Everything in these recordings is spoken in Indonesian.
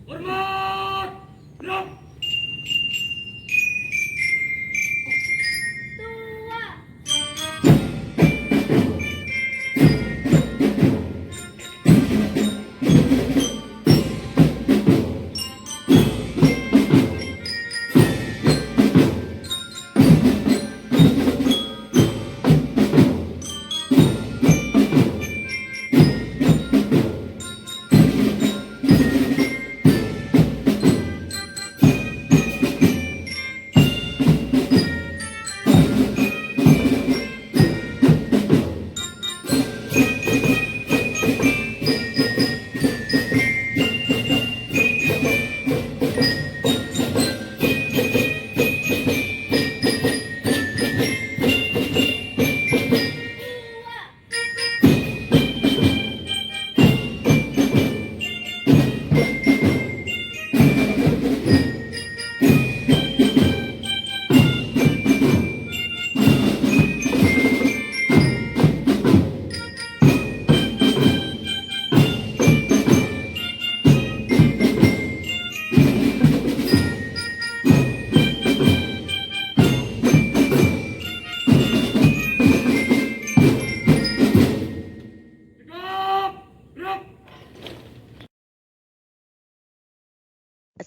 Hormat! Gerak! Tegap! Gerak!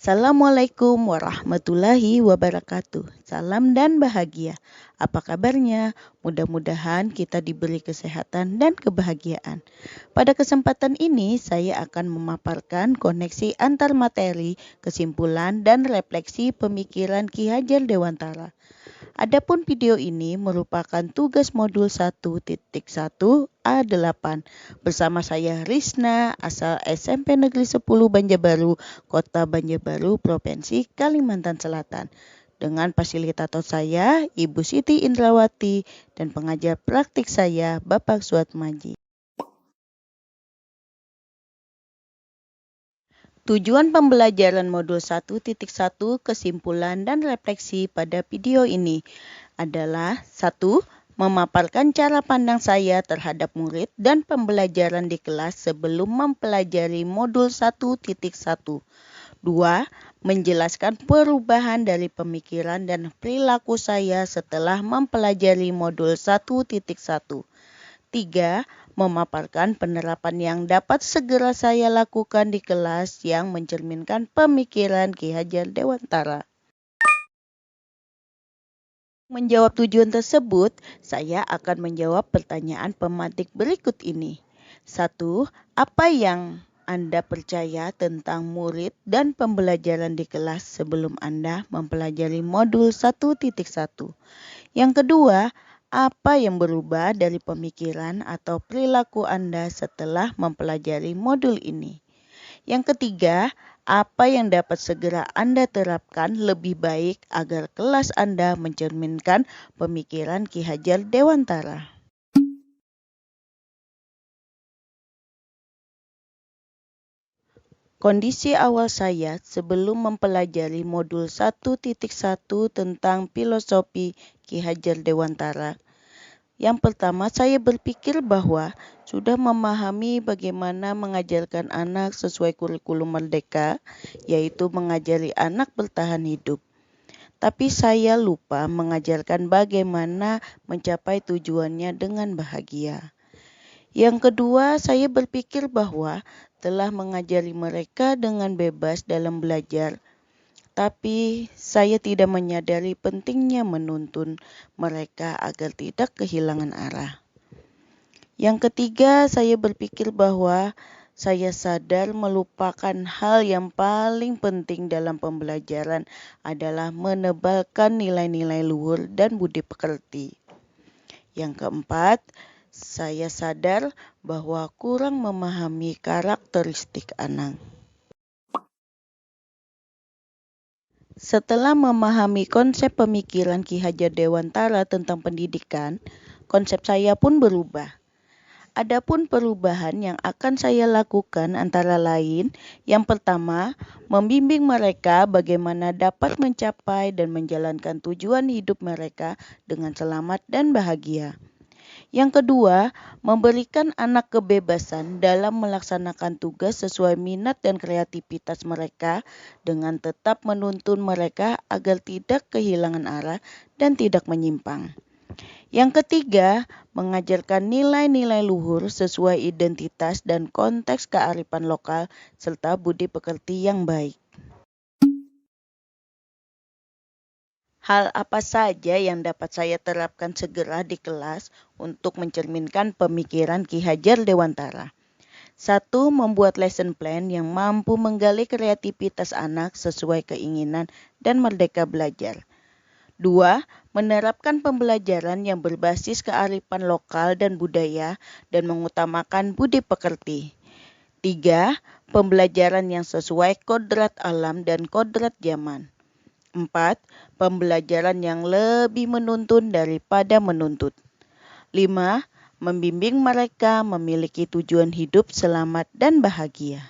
Assalamualaikum warahmatullahi wabarakatuh. Salam dan bahagia. Apa kabarnya? Mudah-mudahan kita diberi kesehatan dan kebahagiaan. Pada kesempatan ini saya akan memaparkan koneksi antar materi, kesimpulan dan refleksi pemikiran Ki Hajar Dewantara. Adapun video ini merupakan tugas modul 1.1 A8 bersama saya Risna, asal SMP Negeri 10 Banjarbaru, Kota Banjarbaru, Provinsi Kalimantan Selatan. Dengan fasilitator saya, Ibu Siti Indrawati, dan pengajar praktik saya, Bapak Suatmaji. Tujuan pembelajaran modul 1.1 kesimpulan dan refleksi pada video ini adalah 1. Memaparkan cara pandang saya terhadap murid dan pembelajaran di kelas sebelum mempelajari modul 1.1. 2. Menjelaskan perubahan dari pemikiran dan perilaku saya setelah mempelajari modul 1.1. 3. Memaparkan penerapan yang dapat segera saya lakukan di kelas yang mencerminkan pemikiran Ki Hajar Dewantara. Menjawab tujuan tersebut, saya akan menjawab pertanyaan pemantik berikut ini. 1. Apa yang Anda percaya tentang murid dan pembelajaran di kelas sebelum Anda mempelajari modul 1.1? Yang kedua, apa yang berubah dari pemikiran atau perilaku Anda setelah mempelajari modul ini? Yang ketiga, apa yang dapat segera Anda terapkan lebih baik agar kelas Anda mencerminkan pemikiran Ki Hajar Dewantara? Kondisi awal saya sebelum mempelajari modul 1.1 tentang filosofi Ki Hajar Dewantara. Yang pertama, saya berpikir bahwa sudah memahami bagaimana mengajarkan anak sesuai kurikulum merdeka, yaitu mengajari anak bertahan hidup. Tapi saya lupa mengajarkan bagaimana mencapai tujuannya dengan bahagia. Yang kedua, saya berpikir bahwa telah mengajari mereka dengan bebas dalam belajar, tapi saya tidak menyadari pentingnya menuntun mereka agar tidak kehilangan arah. Yang ketiga, saya berpikir bahwa saya sadar melupakan hal yang paling penting dalam pembelajaran adalah menebalkan nilai-nilai luhur dan budi pekerti. Yang keempat, saya sadar bahwa kurang memahami karakteristik anak. Setelah memahami konsep pemikiran Ki Hajar Dewantara tentang pendidikan, konsep saya pun berubah. Adapun perubahan yang akan saya lakukan antara lain, yang pertama, membimbing mereka bagaimana dapat mencapai dan menjalankan tujuan hidup mereka dengan selamat dan bahagia. Yang kedua, memberikan anak kebebasan dalam melaksanakan tugas sesuai minat dan kreativitas mereka dengan tetap menuntun mereka agar tidak kehilangan arah dan tidak menyimpang. Yang ketiga, mengajarkan nilai-nilai luhur sesuai identitas dan konteks kearifan lokal serta budi pekerti yang baik. Hal apa saja yang dapat saya terapkan segera di kelas untuk mencerminkan pemikiran Ki Hajar Dewantara? 1. Membuat lesson plan yang mampu menggali kreativitas anak sesuai keinginan dan merdeka belajar. 2. Menerapkan pembelajaran yang berbasis kearifan lokal dan budaya dan mengutamakan budi pekerti. 3. Pembelajaran yang sesuai kodrat alam dan kodrat zaman. 4. Pembelajaran yang lebih menuntun daripada menuntut. 5. Membimbing mereka memiliki tujuan hidup selamat dan bahagia.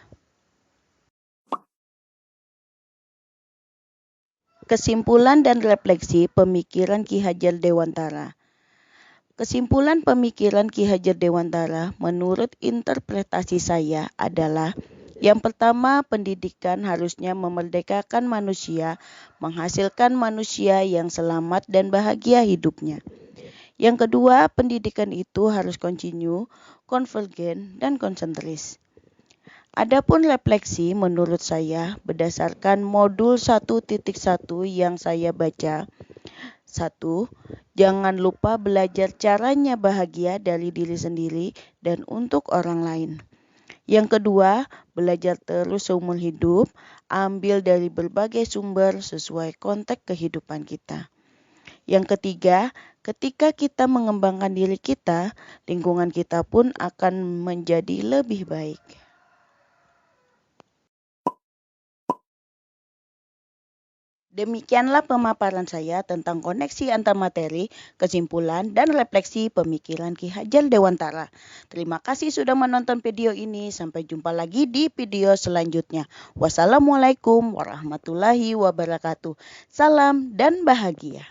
Kesimpulan dan refleksi pemikiran Ki Hajar Dewantara. Kesimpulan pemikiran Ki Hajar Dewantara menurut interpretasi saya adalah: yang pertama, pendidikan harusnya memerdekakan manusia, menghasilkan manusia yang selamat dan bahagia hidupnya. Yang kedua, pendidikan itu harus kontinu, konvergen, dan konsentris. Adapun refleksi menurut saya berdasarkan modul 1.1 yang saya baca. 1. Jangan lupa belajar caranya bahagia dari diri sendiri dan untuk orang lain. Yang kedua, belajar terus seumur hidup, ambil dari berbagai sumber sesuai konteks kehidupan kita. Yang ketiga, ketika kita mengembangkan diri kita, lingkungan kita pun akan menjadi lebih baik. Demikianlah pemaparan saya tentang koneksi antar materi, kesimpulan, dan refleksi pemikiran Ki Hajar Dewantara. Terima kasih sudah menonton video ini. Sampai jumpa lagi di video selanjutnya. Wassalamualaikum warahmatullahi wabarakatuh. Salam dan bahagia.